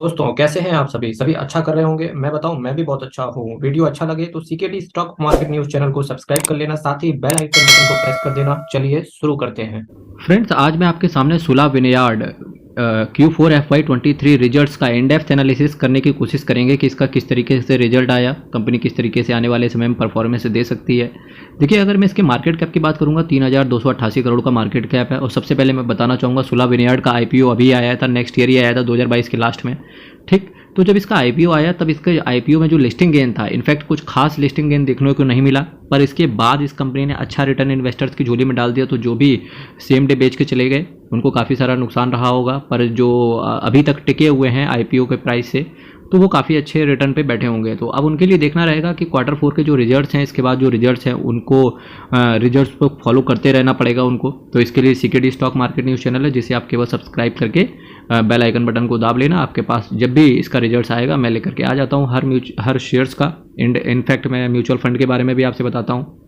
दोस्तों कैसे हैं आप सभी सभी अच्छा कर रहे होंगे। मैं बताऊं, मैं भी बहुत अच्छा हूँ। वीडियो अच्छा लगे तो CKD stock market news channel को सब्सक्राइब कर लेना, साथ ही बेल आइकन बटन को प्रेस कर देना। चलिए शुरू करते हैं। फ्रेंड्स, आज मैं आपके सामने सुला विनयार्ड Q4 FY23 रिजल्ट्स का इन डेप्थ एनालिसिस करने की कोशिश करेंगे कि इसका किस तरीके से रिजल्ट आया, कंपनी किस तरीके से आने वाले समय में परफॉर्मेंस दे सकती है। देखिए, अगर मैं इसके मार्केट कैप की बात करूंगा, 3,288 करोड़ का मार्केट कैप है। और सबसे पहले मैं बताना चाहूँगा, सुला विनयार्ड का IPO अभी आया था, नेक्स्ट ईयर ही आया था 2022 के लास्ट में। ठीक, तो जब इसका IPO आया तब इसके IPO में जो लिस्टिंग गेन था, इनफैक्ट कुछ खास लिस्टिंग गेन देखने को नहीं मिला, पर इसके बाद इस कंपनी ने अच्छा रिटर्न इन्वेस्टर्स की झोली में डाल दिया। तो जो भी सेम डे बेच के चले गए उनको काफ़ी सारा नुकसान रहा होगा, पर जो अभी तक टिके हुए हैं IPO के प्राइस से, तो वो काफ़ी अच्छे रिटर्न पे बैठे होंगे। तो अब उनके लिए देखना रहेगा कि Q4 के जो रिजल्ट्स हैं, इसके बाद जो रिजल्ट्स हैं उनको रिजल्ट्स को फॉलो करते रहना पड़ेगा उनको। तो इसके लिए CKD stock market news channel है, जिसे आप केवल सब्सक्राइब करके बेल आइकन बटन को दाब लेना। आपके पास जब भी इसका रिजल्ट्स आएगा मैं लेकर के आ जाता हूँ हर शेयर्स का। इनफैक्ट मैं म्यूचुअल फंड के बारे में भी आपसे बताता हूँ।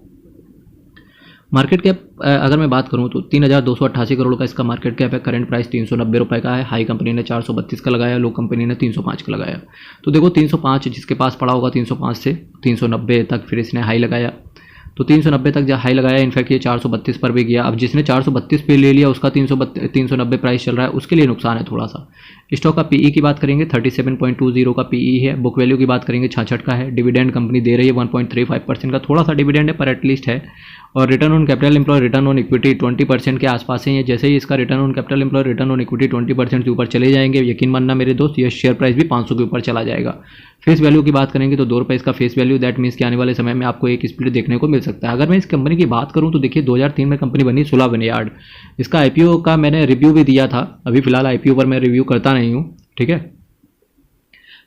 मार्केट कैप अगर मैं बात करूं तो 3,288 करोड़ का इसका मार्केट कैप है। करंट प्राइस 390 रुपये का है। हाई कंपनी ने 432 का लगाया, लो कंपनी ने 305 का लगाया। तो देखो, 305 जिसके पास पड़ा होगा, 305 से 390 तक फिर इसने हाई लगाया। तो 390 तक जब हाई लगाया, इनफैक्ट ये 432 पर भी गया। अब जिसने 432 पे ले लिया उसका 390 प्राइस चल रहा है, उसके लिए नुकसान है थोड़ा सा। स्टॉक का पीई की बात करेंगे, 37.20 का पीई है। बुक वैल्यू की बात करेंगे, 66 का है। डिविडेंड कंपनी दे रही है 1.35% का, थोड़ा सा डिविडेंड है पर एटलीस्ट है। और return on capital employ, return on equity 20% के आसपास ही है। जैसे ही इसका return on capital employ, return on equity 20% के ऊपर चले जाएंगे, यकीन मानना मेरे दोस्त, ये शेयर प्राइस भी 500 के ऊपर चला जाएगा। फेस वैल्यू की बात करेंगे तो 2 रुपये इसका फेस वैल्यू, दैट मीन्स कि आने वाले समय में आपको एक स्प्लिट देखने को मिल सकता है। अगर मैं इस कंपनी की बात करूं तो देखिए, 2003 में कंपनी बनी, सुला विनयार्ड। इसका IPO का मैंने रिव्यू भी दिया था। अभी फिलहाल IPO पर मैं रिव्यू करता नहीं हूँ, ठीक है।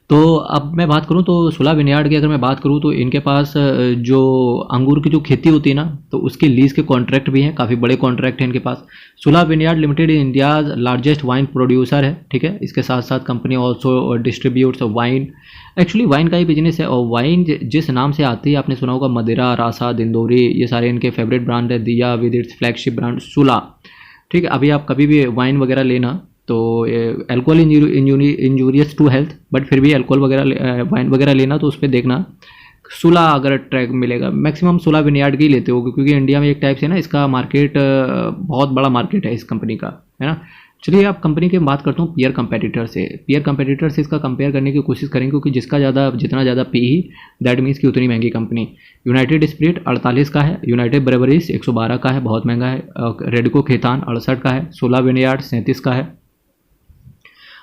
तो अब मैं बात करूं तो सुला विनयार्ड की अगर मैं बात करूं तो इनके पास जो अंगूर की जो खेती होती है ना, तो उसके लीज के कॉन्ट्रैक्ट भी हैं, काफ़ी बड़े कॉन्ट्रैक्ट हैं इनके पास। सुला vineyard limited India largest wine producer है, ठीक है। इसके साथ साथ company also distributes wine. Actually wine का ही बिजनेस है, और वाइन जिस नाम से आती है, आपने सुना होगा मदिरा, रासा, दिंदोरी, ये सारे इनके फेवरेट ब्रांड है। दिया विद इट्स फ्लैगशिप ब्रांड सुला, ठीक है। अभी आप कभी भी वाइन वगैरह लेना तो alcohol injurious to health, but फिर भी अल्कोहल वगैरह वाइन वगैरह लेना तो उस पर देखना सुला अगर ट्रैक मिलेगा। मैक्सिमम सुला विनयार्ड की ही लेते हो, क्योंकि इंडिया में एक टाइप से ना इसका मार्केट बहुत बड़ा मार्केट है इस कंपनी का, है ना। चलिए, आप कंपनी की बात करता हूँ पीयर कंपेटिटर से। पीयर कंपेटिटर से इसका कंपेयर करने की कोशिश करेंगे, क्योंकि जितना ज़्यादा पी, दैट मीन्स की उतनी महंगी कंपनी। यूनाइटेड स्पिरिट 48 का है, यूनाइटेड ब्रेवरीज 112 का है, बहुत महंगा है। रेडको खेतान 68 का है, सुला विनयार्ड 37 का है।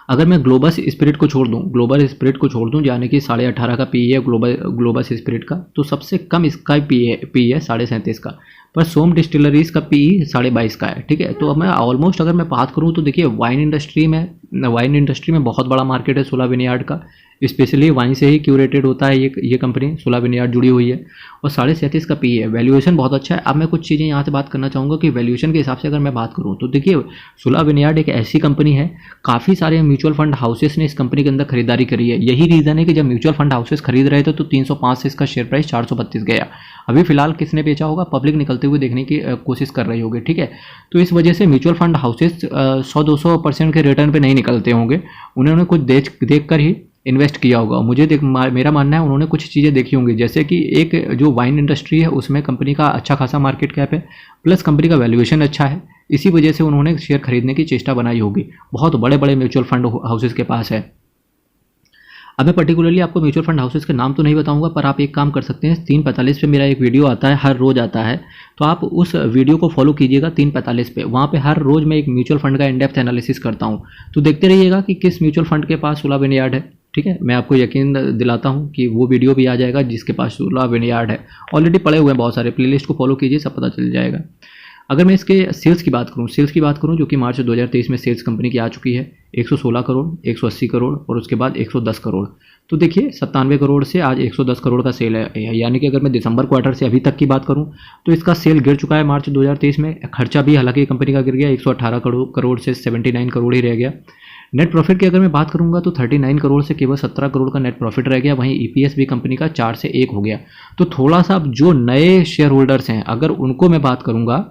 अगर मैं ग्लोबल स्पिरिट को छोड़ दूं, यानी कि 18.5 का पी है ग्लोबल स्पिरिट का, तो सबसे कम इसका पी है 37.5 का। पर सोम डिस्टिलरीज का पी 22.5 का है, ठीक है। तो अब मैं ऑलमोस्ट अगर मैं बात करूं तो देखिए, वाइन इंडस्ट्री में बहुत बड़ा मार्केट है सुला विनयार्ड का। स्पेशली वाइन से ही क्यूरेटेड होता है ये कंपनी, सुला विनयार्ड जुड़ी हुई है। और 37.5 का पी है, वैल्यूएशन बहुत अच्छा है। अब मैं कुछ चीज़ें यहाँ से बात करना चाहूँगा कि वैल्यूएशन के हिसाब से अगर मैं बात करूँ तो देखिए, सुला विनयार्ड एक ऐसी कंपनी है, काफ़ी सारे म्यूचुअल फंड हाउसेस ने इस कंपनी के अंदर खरीदारी करी है। यही रीज़न है कि जब म्यूचुअल फंड हाउसेस खरीद रहे थे तो 305 से इसका शेयर प्राइस 432 गया। अभी फिलहाल किसने बेचा होगा, पब्लिक निकलते हुए देखने की कोशिश कर रही होगी, ठीक है। तो इस वजह से म्यूचुअल फंड हाउसेस 100-200% के रिटर्न पे नहीं निकलते होंगे, उन्होंने कुछ देख कर ही इन्वेस्ट किया होगा। मेरा मानना है उन्होंने कुछ चीज़ें देखी होंगी, जैसे कि एक जो वाइन इंडस्ट्री है उसमें कंपनी का अच्छा खासा मार्केट कैप है, प्लस कंपनी का वैल्यूएशन अच्छा है। इसी वजह से उन्होंने शेयर खरीदने की चेष्टा बनाई होगी। बहुत बड़े बड़े म्यूचुअल फंड हाउसेस के पास है। अब मैं पर्टिकुलरली आपको म्यूचुअल फंड हाउसेस के नाम तो नहीं बताऊंगा, पर आप एक काम कर सकते हैं, 3:45 पे मेरा एक वीडियो आता है, हर रोज़ आता है, तो आप उस वीडियो को फॉलो कीजिएगा 3:45 पे। वहाँ पे हर रोज़ मैं एक म्यूचुअल फंड का इन डेप्थ एनालिसिस करता हूँ, तो देखते रहिएगा कि किस म्यूचुअल फंड के पास सुला विनयार्ड है, ठीक है। मैं आपको यकीन दिलाता हूँ कि वो वीडियो भी आ जाएगा जिसके पास सुला विनयार्ड है। ऑलरेडी पड़े हुए हैं बहुत सारे, प्लेलिस्ट को फॉलो कीजिए, सब पता चल जाएगा। अगर मैं इसके सेल्स की बात करूं जो कि मार्च 2023 में सेल्स कंपनी की आ चुकी है, 116 करोड़, 180 करोड़ और उसके बाद 110 करोड़। तो देखिए, 97 करोड़ से आज 110 करोड़ का सेल है। यानी कि अगर मैं दिसंबर क्वार्टर से अभी तक की बात करूं तो इसका सेल गिर चुका है मार्च 2023 में। खर्चा भी हालांकि कंपनी का गिर गया, 118 करोड़ से 79 करोड़ ही रह गया। नेट प्रॉफिट की अगर मैं बात करूंगा तो 39 करोड़ से केवल 17 करोड़ का नेट प्रॉफिट रह गया। वहीं EPS भी कंपनी का 4 से 1 हो गया। तो थोड़ा सा जो नए शेयर होल्डर्स हैं, अगर उनको मैं बात करूंगा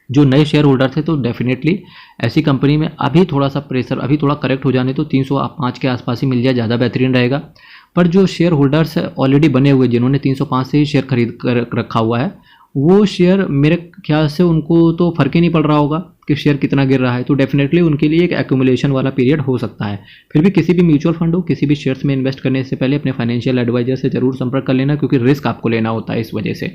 जो नए शेयर होल्डर थे तो डेफिनेटली ऐसी कंपनी में अभी थोड़ा सा प्रेशर, अभी थोड़ा करेक्ट हो जाने तो 305 के आसपास ही मिल जाए, ज़्यादा बेहतरीन रहेगा। पर जो शेयर होल्डर्स ऑलरेडी बने हुए, जिन्होंने 305 से ही शेयर खरीद कर रखा हुआ है, वो शेयर मेरे ख्याल से उनको तो फ़र्क ही नहीं पड़ रहा होगा कि शेयर कितना गिर रहा है, तो डेफिनेटली उनके लिए एक एक्यूमुलेशन वाला पीरियड हो सकता है। फिर भी किसी भी म्यूचुअल फंड हो, किसी भी शेयर्स में इन्वेस्ट करने से पहले अपने फाइनेंशियल एडवाइजर से जरूर संपर्क कर लेना, क्योंकि रिस्क आपको लेना होता है इस वजह से।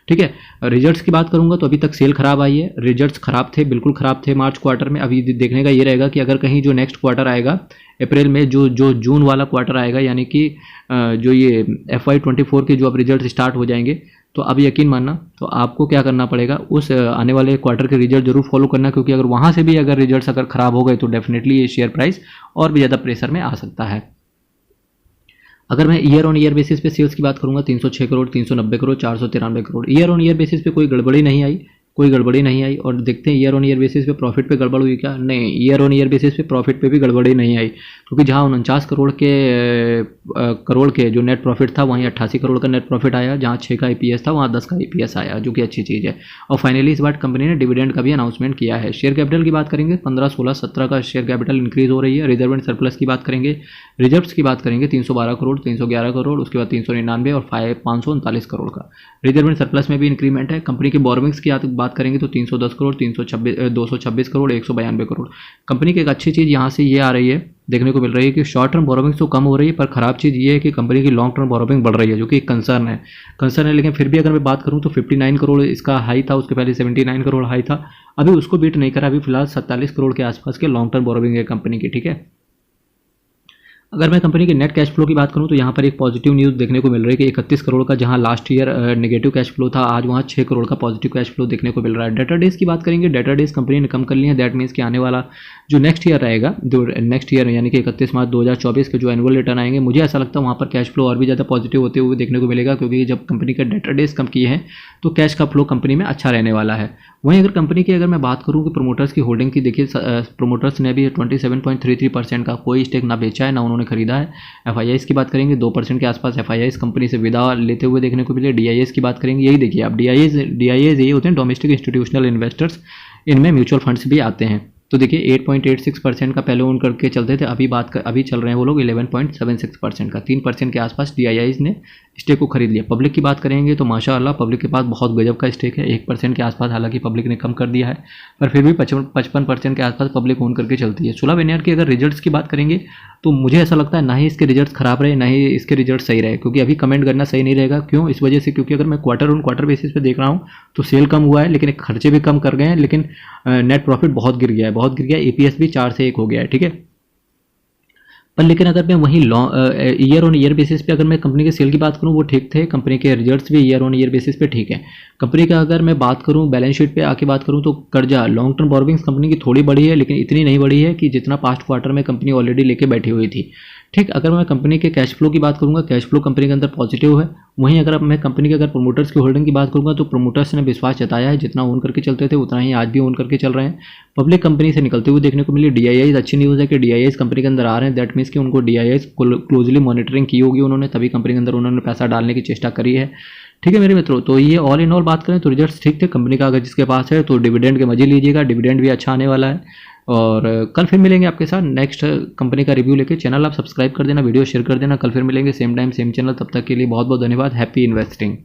ठीक है, रिजल्ट्स की बात करूंगा तो अभी तक सेल खराब आई है, रिजल्ट्स खराब थे, बिल्कुल खराब थे मार्च क्वार्टर में। अभी देखने का ये रहेगा कि अगर कहीं जो नेक्स्ट क्वार्टर आएगा अप्रैल में, जो जून वाला क्वार्टर आएगा, यानी कि जो ये FY24 के जो अब रिजल्ट स्टार्ट हो जाएंगे, तो अब यकीन मानना, तो आपको क्या करना पड़ेगा, उस आने वाले क्वार्टर के रिजल्ट जरूर फॉलो करना, क्योंकि अगर वहाँ से भी अगर रिजल्ट्स अगर खराब हो गए तो डेफिनेटली ये शेयर प्राइस और भी ज़्यादा प्रेशर में आ सकता है। अगर मैं ईयर ऑन ईयर बेसिस पे सेल्स की बात करूंगा, 306 crore, 390 crore, 493 crore, year on year basis पे कोई गड़बड़ी नहीं आई, कोई गड़बड़ी नहीं आई। और देखते हैं ईयर ऑन ईयर बेसिस पे प्रॉफिट पे गड़बड़ हुई क्या? नहीं, ईयर ऑन ईयर बेसिस पे प्रॉफिट पे भी गड़बड़ी नहीं आई, क्योंकि जहां 49 करोड़ के जो नेट प्रॉफिट था, वहीं 88 करोड़ का नेट प्रॉफिट आया। जहां 6 का EPS था, वहां 10 का EPS आया, जो कि अच्छी चीज़ है। और फाइनली इस बार कंपनी ने डिविडेंड का भी अनाउंसमेंट किया है। शेयर कैपिटल की बात करेंगे, 15, 16, 17 का शेयर कैपिटल इंक्रीज हो रही है। रिजर्व एंड सरप्लस की बात करेंगे, रिजर्व्स की बात करेंगे, 312 करोड़, 311 करोड़, उसके बाद 399 और 539 करोड़ का रिजर्व एंड सरप्लस में भी इंक्रीमेंट है। कंपनी के बोरोविंग्स की बात करेंगे तो 310 करोड़, 226 करोड़, 192 करोड़। कंपनी की एक अच्छी चीज़ यहाँ से ये आ रही है, देखने को मिल रही है कि शॉर्ट टर्म बोरोविंग्स तो कम हो रही है, पर खराब चीज़ ये है कि कंपनी की लॉन्ग टर्म बोरोविंग बढ़ रही है, जो कि एक कंसर्न है। लेकिन फिर भी अगर मैं बात करूँ तो 59 करोड़ इसका हाई था, उसके पहले 79 करोड़ हाई था, अभी उसको बीट नहीं करा। अभी फिलहाल 47 करोड़ के आसपास के लॉन्ग टर्म बोरोविंग है कंपनी की। ठीक है, अगर मैं कंपनी के नेट कैश फ्लो की बात करूं तो यहाँ पर एक पॉजिटिव न्यूज़ देखने को मिल रही है कि 31 करोड़ का जहां last year negative cash flow था, आज वहां 6 करोड़ का पॉजिटिव कैश फ्लो देखने को मिल रहा है। डेटा डेज की बात करेंगे, डेटा डेज कंपनी ने कम कर लिए हैं। दैट मीन्स कि आने वाला जो नेक्स्ट ईयर रहेगा, जो नेक्स्ट ईयर यानी कि 31 मार्च 2024 के जो एनुअल रिटर्न आएंगे, मुझे ऐसा लगता है वहाँ पर कैश फ्लो और भी ज़्यादा पॉजिटिव होते हुए देखने को मिलेगा, क्योंकि जब कंपनी का डेटा डेज कम किए हैं तो कैश का फ्लो कंपनी में अच्छा रहने वाला है। वहीं अगर कंपनी की अगर मैं बात करूं कि प्रोमोटर्स की होल्डिंग की, देखिए प्रोमोटर्स ने भी 27.33% का कोई स्टेक ना बेचा है ना उन्होंने खरीदा है। FIIs की बात करेंगे, 2% के आसपास FIIs कंपनी से विदा लेते हुए देखने को मिले। DIIs की बात करेंगे, यही देखिए आप, DIIs यही होते हैं डोमेस्टिक इंस्टीट्यूशनल इन्वेस्टर्स, इनमें म्यूचुअल फंड्स भी आते हैं। तो देखिए 8.86% का पहले ओन करके चलते थे, अभी चल रहे हैं वो लोग 11.76% का, 3% के आसपास DIIs ने स्टेक को खरीद लिया। पब्लिक की बात करेंगे तो माशाअल्लाह पब्लिक के पास बहुत गजब का स्टेक है, 1% के आसपास, हालांकि पब्लिक ने कम कर दिया है, पर फिर भी 55% के आसपास पब्लिक ओन करके चलती है। सुलभ विनयार्ड की अगर रिजल्ट्स की बात करेंगे तो मुझे ऐसा लगता है ना ही इसके रिजल्ट्स खराब रहे, ना ही इसके रिजल्ट सही रहे, क्योंकि अभी कमेंट करना सही नहीं रहेगा। क्यों? इस वजह से क्योंकि अगर मैं क्वार्टर ऑन क्वार्टर बेसिस पे देख रहा हूँ तो सेल कम हुआ है, लेकिन खर्चे भी कम कर गए हैं, लेकिन नेट प्रॉफिट बहुत गिर गया है, EPS भी 4 से 1 हो गया है। ठीक है, पर लेकिन अगर मैं वहीं ईयर ऑन ईयर बेसिस पे अगर मैं कंपनी के सेल की बात करूं, वो ठीक थे, कंपनी के रिजल्ट्स भी ईयर ऑन ईयर बेसिस पे ठीक है। कंपनी का अगर मैं बात करूं बैलेंस शीट पे आके बात करूं तो कर्जा, लॉन्ग टर्म बोरोविंग्स कंपनी की थोड़ी बढ़ी है, लेकिन इतनी नहीं बढ़ी है कि जितना पास्ट क्वार्टर में कंपनी ऑलरेडी लेके बैठी हुई थी। ठीक, अगर मैं कंपनी के कैश फ्लो की बात करूंगा, कैश फ्लो कंपनी के अंदर पॉजिटिव है। वहीं अगर मैं कंपनी के अगर प्रोमोटर्स की होल्डिंग की बात करूंगा तो प्रोमोटर्स ने विश्वास जताया है, जितना ओन करके चलते थे उतना ही आज भी ओन करके चल रहे हैं। पब्लिक कंपनी से निकलते हुए देखने को मिली। DIIs, अच्छी न्यूज़ है कि DIIs कंपनी के अंदर आ रहे हैं। दैट मीन्स कि उनको DIIs क्लोजली मॉनिटरिंग की होगी उन्होंने, तभी कंपनी के अंदर उन्होंने पैसा डालने की चेष्टा करी है। ठीक है मेरे मित्रों, तो ये ऑल इन ऑल बात करें तो रिजल्ट्स ठीक थे कंपनी का। अगर जिसके पास है तो डिविडेंड के मजे लीजिएगा, डिविडेंड भी अच्छा आने वाला है। और कल फिर मिलेंगे आपके साथ नेक्स्ट कंपनी का रिव्यू लेके। चैनल आप सब्सक्राइब कर देना, वीडियो शेयर कर देना। कल फिर मिलेंगे सेम टाइम सेम चैनल, तब तक के लिए बहुत बहुत धन्यवाद। Happy investing.